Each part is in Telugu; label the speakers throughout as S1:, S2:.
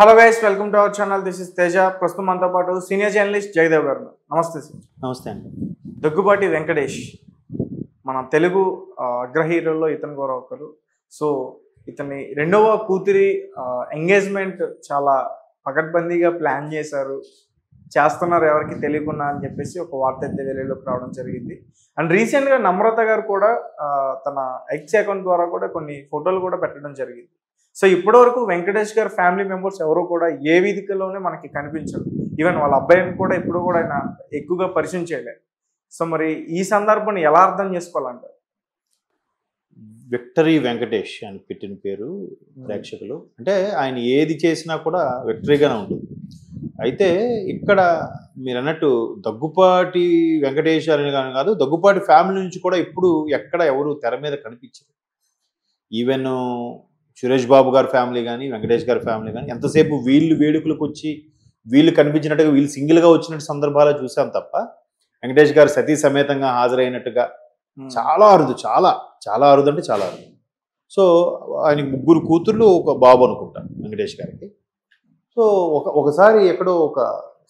S1: Hello guys, welcome to our channel. This is Teja. ప్రస్తుతం మనతో పాటు సీనియర్ జర్నలిస్ట్ జయదేవ్ గారు. నమస్తే సార్.
S2: నమస్తే అండి.
S1: దగ్గుబాటి వెంకటేష్ మన తెలుగు అగ్ర హీరోల్లో ఇతను కూడా ఒకరు. సో ఇతని రెండవ కూతురి ఎంగేజ్మెంట్ చాలా పకడ్బందీగా ప్లాన్ చేస్తున్నారు ఎవరికి తెలియకుండా అని చెప్పేసి ఒక వార్త అయితే వెలుగులోకి రావడం జరిగింది. అండ్ రీసెంట్గా నమ్రత గారు కూడా తన ఎక్స్ అకౌంట్ ద్వారా కూడా కొన్ని ఫోటోలు కూడా పెట్టడం జరిగింది. సో ఇప్పటివరకు వెంకటేష్ గారు ఫ్యామిలీ మెంబర్స్ ఎవరు కూడా ఏ వేదికలోనే మనకి కనిపించరు. ఈవెన్ వాళ్ళ అబ్బాయిని కూడా ఇప్పుడు కూడా ఆయన ఎక్కువగా పరిచయం చేయలేదు. సో మరి ఈ సందర్భాన్ని ఎలా అర్థం చేసుకోవాలంటారు?
S2: విక్టరీ వెంకటేష్ అని పెట్టిన పేరు ప్రేక్షకులు. అంటే ఆయన ఏది చేసినా కూడా విక్టరీగానే ఉంటుంది. అయితే ఇక్కడ మీరు అన్నట్టు దగ్గుపాటి వెంకటేష్ అని కానీ కాదు, దగ్గుపాటి ఫ్యామిలీ నుంచి కూడా ఇప్పుడు ఎక్కడ ఎవరు తెర మీద కనిపించరు. ఈవెన్ సురేష్ బాబు గారి ఫ్యామిలీ కానీ, వెంకటేష్ గారి ఫ్యామిలీ కానీ ఎంతసేపు వీళ్ళు వేడుకలకు వచ్చి వీళ్ళు కనిపించినట్టుగా వీళ్ళు సింగిల్గా వచ్చినట్టు సందర్భాలు చూసాం తప్ప వెంకటేష్ గారు సతీ సమేతంగా హాజరైనట్టుగా చాలా అరుదు, చాలా అరుదు అంటే చాలా అరుదు. సో ఆయనకి 3 కూతుర్లు, ఒక బాబు అనుకుంటా వెంకటేష్ గారికి. సో ఒకసారి ఎక్కడో ఒక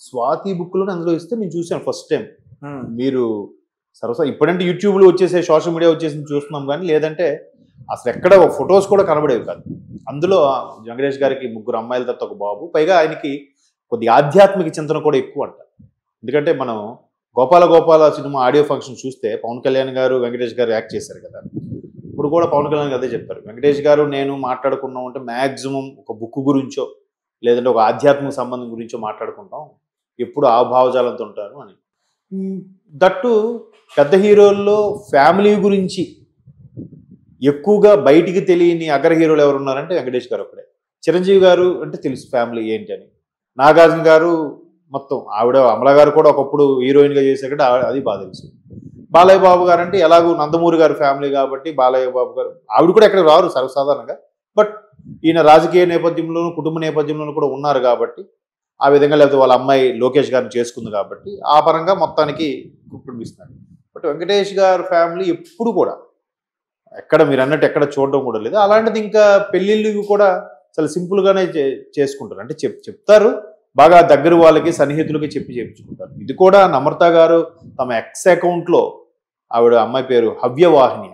S2: స్వాతి బుక్లో అందులో ఇస్తే నేను చూశాను ఫస్ట్ టైం. మీరు ఇప్పుడంటే యూట్యూబ్లో వచ్చేసే సోషల్ మీడియా వచ్చేసి చూస్తున్నాం కానీ, లేదంటే అసలు ఎక్కడ ఫొటోస్ కూడా కనబడేవి కాదు. అందులో వెంకటేష్ గారికి 3 అమ్మాయిల తర్వాత ఒక బాబు. పైగా ఆయనకి కొద్దిగా ఆధ్యాత్మిక చింతన కూడా ఎక్కువ అంట. ఎందుకంటే మనం గోపాల సినిమా ఆడియో ఫంక్షన్ చూస్తే పవన్ కళ్యాణ్ గారు, వెంకటేష్ గారు యాక్ట్ చేశారు కదా. ఇప్పుడు కూడా పవన్ కళ్యాణ్ అదే చెప్పారు, వెంకటేష్ గారు నేను మాట్లాడుకున్నాం అంటే మ్యాక్సిమం ఒక బుక్ గురించో లేదంటే ఒక ఆధ్యాత్మిక సంబంధం గురించో మాట్లాడుకుంటాం, ఎప్పుడు ఆ భావజాలంతో ఉంటారు అని. దట్టు పెద్ద హీరోల్లో ఫ్యామిలీ గురించి ఎక్కువగా బయటికి తెలియని అగ్ర హీరోలు ఎవరు ఉన్నారంటే వెంకటేష్ గారు ఒకడే. చిరంజీవి గారు అంటే తెలుసు ఫ్యామిలీ ఏంటి అని. నాగార్జున గారు మొత్తం, ఆవిడ అమల గారు కూడా ఒకప్పుడు హీరోయిన్గా చేశాక అది బాగా తెలుసు. బాలయ్య బాబు గారు అంటే ఎలాగో నందమూరి గారు ఫ్యామిలీ కాబట్టి బాలయ్య బాబు గారు, ఆవిడ కూడా ఎక్కడ రారు సర్వసాధారణంగా. బట్ ఈయన రాజకీయ నేపథ్యంలోనూ కుటుంబ నేపథ్యంలోనూ కూడా ఉన్నారు కాబట్టి ఆ విధంగా, లేకపోతే వాళ్ళ అమ్మాయి లోకేష్ గారిని చేసుకుంది కాబట్టి ఆ పరంగా మొత్తానికి కుటుంబిస్తున్నారు. బట్ వెంకటేష్ గారు ఫ్యామిలీ ఎప్పుడు కూడా ఎక్కడ మీరు అన్నట్టు ఎక్కడ చూడడం కూడా లేదు. అలాంటిది ఇంకా పెళ్ళిళ్ళు కూడా చాలా సింపుల్గానే చేసుకుంటారు. అంటే చెప్తారు బాగా దగ్గర వాళ్ళకి సన్నిహితులకి చేయించుకుంటారు. ఇది కూడా నమ్రత గారు తమ ఎక్స్ అకౌంట్లో ఆవిడ అమ్మాయి పేరు హవ్యవాహిని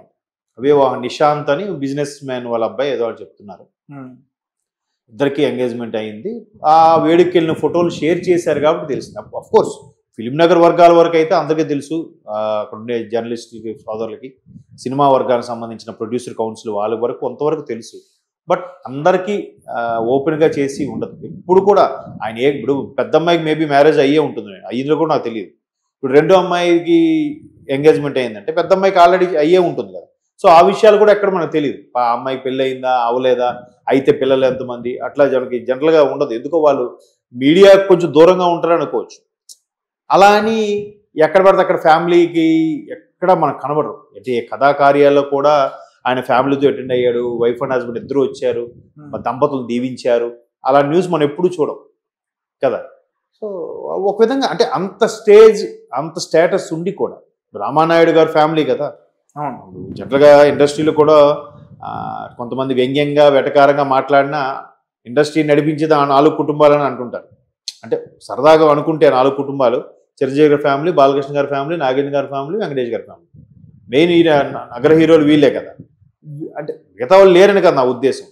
S2: నిశాంత్ అని బిజినెస్ మ్యాన్ వాళ్ళ అబ్బాయి ఏదో చెప్తున్నారు. ఇద్దరికి ఎంగేజ్మెంట్ అయింది. ఆ వేడుకి వెళ్ళిన ఫోటోలు షేర్ చేశారు కాబట్టి తెలిసింది. అఫ్ కోర్స్ ఫిలిం నగర్ వర్గాల వరకు అయితే అందరికీ తెలుసు, అక్కడ ఉండే జర్నలిస్ట్ సోదరులకి, సినిమా వర్గానికి సంబంధించిన ప్రొడ్యూసర్ కౌన్సిల్ వాళ్ళ వరకు కొంతవరకు తెలుసు. బట్ అందరికీ ఓపెన్గా చేసి ఉండదు. ఇప్పుడు కూడా ఆయన ఇప్పుడు పెద్ద అమ్మాయికి మేబీ మ్యారేజ్ అయ్యే ఉంటుంది, అయ్యిందో కూడా నాకు తెలియదు. ఇప్పుడు రెండో అమ్మాయికి ఎంగేజ్మెంట్ అయిందంటే పెద్ద అమ్మాయికి ఆల్రెడీ అయ్యే ఉంటుంది కదా. సో ఆ విషయాలు కూడా ఎక్కడ మనకు తెలియదు. ఆ అమ్మాయికి పెళ్ళి అయిందా అవలేదా, అయితే పిల్లలు ఎంతమంది, అట్లా జనరల్గా ఉండదు. ఎందుకో వాళ్ళు మీడియా కొంచెం దూరంగా ఉంటారు అనుకోవచ్చు. అలా అని ఎక్కడ పడితే అక్కడ ఫ్యామిలీకి ఎక్కడ మనకు కనబడరు. అంటే కథాకార్యాల్లో కూడా ఆయన ఫ్యామిలీతో అటెండ్ అయ్యాడు, వైఫ్ అండ్ హస్బెండ్ ఇద్దరు వచ్చారు, దంపతులు దీవించారు, అలా న్యూస్ మనం ఎప్పుడు చూడం కదా. సో ఒక విధంగా అంటే అంత స్టేటస్ ఉండి కూడా రామానాయుడు గారు ఫ్యామిలీ కదా. జనరల్గా ఇండస్ట్రీలో కూడా కొంతమంది వ్యంగ్యంగా వెటకారంగా మాట్లాడినా ఇండస్ట్రీ నడిపించేది ఆ 4 కుటుంబాలని అంటుంటారు. అంటే సరదాగా అనుకుంటే 4 కుటుంబాలు, చిరంజీవి గారి ఫ్యామిలీ, బాలకృష్ణ గారి ఫ్యామిలీ, నాగేంద్ర గారి ఫ్యామిలీ, వెంకటేష్ గారి ఫ్యామిలీ. మెయిన్ ఈ నగర హీరోలు వీళ్ళే కదా. అంటే మిగతా వాళ్ళు లేరని కదా నా ఉద్దేశం.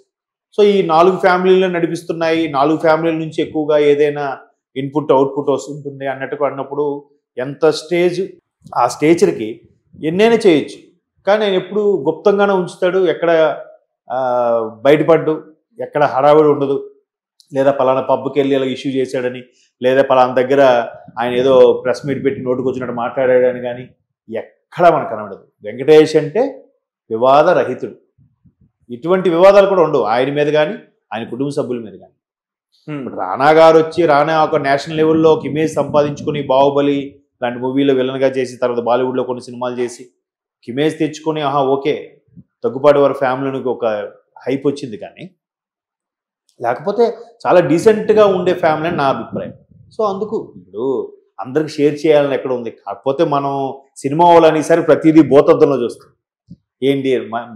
S2: సో ఈ 4 ఫ్యామిలీలు నడిపిస్తున్నాయి, 4 ఫ్యామిలీల నుంచి ఎక్కువగా ఏదైనా ఇన్పుట్ అవుట్పుట్ వస్తుంటుంది అన్నట్టుగా అన్నప్పుడు ఎంత ఆ స్టేచర్కి ఎన్నైనా చేయొచ్చు. కానీ నేను ఎప్పుడు గుప్తంగానే ఉంచుతాడు, ఎక్కడ బయటపడ్డు, ఎక్కడ హడావిడి ఉండదు. లేదా పలానా పబ్కి వెళ్ళి ఇలా ఇష్యూ చేశాడని, లేదా పలానా దగ్గర ఆయన ఏదో ప్రెస్ మీట్ పెట్టి నోటుకు వచ్చినట్టు మాట్లాడాడని కానీ ఎక్కడ మనకు కనబడదు. వెంకటేష్ అంటే వివాద రహితుడు. ఇటువంటి వివాదాలు కూడా ఉండవు ఆయన మీద కానీ, ఆయన కుటుంబ సభ్యుల మీద కానీ. ఇప్పుడు రానా గారు వచ్చి ఒక నేషనల్ లెవెల్లో ఒక ఇమేజ్ సంపాదించుకొని బాహుబలి లాంటి మూవీలో విలన్గా చేసి, తర్వాత బాలీవుడ్లో కొన్ని సినిమాలు చేసి ఇమేజ్ తెచ్చుకొని ఓకే దగ్గుపాటి వారి ఫ్యామిలీకి ఒక హైప్ వచ్చింది. కానీ లేకపోతే చాలా డీసెంట్గా ఉండే ఫ్యామిలీ అని నా అభిప్రాయం. సో అందుకు ఇప్పుడు అందరికి షేర్ చేయాలని ఎక్కడ ఉంది. కాకపోతే మనం సినిమా వాళ్ళని ఈసారి ప్రతిదీ భూతద్దంలో చూస్తాం. ఏంటి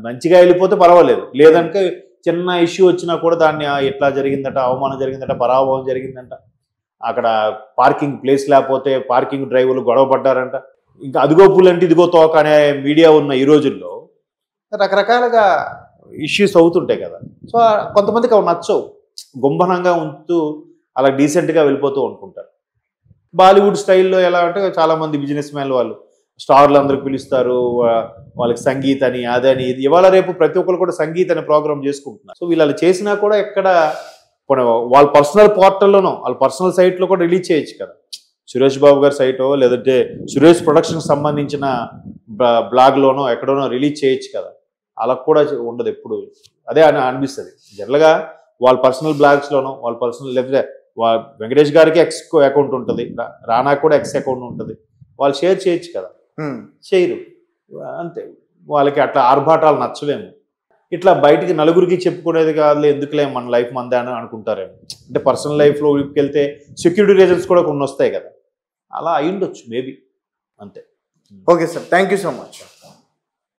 S2: మంచిగా వెళ్ళిపోతే పర్వాలేదు, లేదంటే చిన్న ఇష్యూ వచ్చినా కూడా దాన్ని ఎట్లా జరిగిందట, అవమానం జరిగిందట, పరాభవం జరిగిందంట, అక్కడ పార్కింగ్ ప్లేస్ లేకపోతే పార్కింగ్ డ్రైవర్లు గొడవ పడ్డారంట, ఇంకా అదిగో పులంటే ఇదిగో తోక అనే మీడియా ఉన్న ఈ రోజుల్లో రకరకాలుగా ఇష్యూస్ అవుతుంటాయి కదా. సో కొంతమందికి అవి నచ్చవు, గుంభనంగా ఉంటూ అలా డీసెంట్గా వెళ్ళిపోతూ అనుకుంటారు. బాలీవుడ్ స్టైల్లో ఎలా అంటే చాలామంది బిజినెస్ మ్యాన్లు వాళ్ళు స్టార్లు అందరికి పిలుస్తారు, వాళ్ళకి సంగీత్ అని అదని ఇది, ఇవాళ రేపు ప్రతి ఒక్కరు కూడా సంగీత్ అనే ప్రోగ్రామ్ చేసుకుంటున్నారు. సో వీళ్ళు చేసినా కూడా ఎక్కడ వాళ్ళ పర్సనల్ పోర్టల్లోనో వాళ్ళ పర్సనల్ సైట్లో కూడా రిలీజ్ చేయొచ్చు కదా. సురేష్ బాబు గారి సైటో లేదంటే సురేష్ ప్రొడక్షన్కి సంబంధించిన బ్లాగ్లోనో ఎక్కడోనో రిలీజ్ చేయొచ్చు కదా. అలా కూడా ఉండదు ఎప్పుడు. అదే అనిపిస్తుంది జనరల్గా వాళ్ళ పర్సనల్ బ్లాగ్స్లోనో వాళ్ళ పర్సనల్, లేకపోతే వెంకటేష్ గారికి ఎక్స్ అకౌంట్ ఉంటుంది, రానాకు కూడా ఎక్స్ అకౌంట్ ఉంటుంది, వాళ్ళు షేర్ చేయొచ్చు కదా. చేయరు అంతే. వాళ్ళకి అట్లా ఆర్భాటాలు నచ్చలేము. ఇట్లా బయటికి నలుగురికి చెప్పుకునేది కాదు, ఎందుకులే మన లైఫ్ మందే అని అనుకుంటారేమో. అంటే పర్సనల్ లైఫ్లో వెళ్తే సెక్యూరిటీ రీజన్స్ కూడా కొన్ని వస్తాయి కదా, అలా అయి ఉండొచ్చు మేబీ. అంతే.
S1: Okay sir, thank you so much.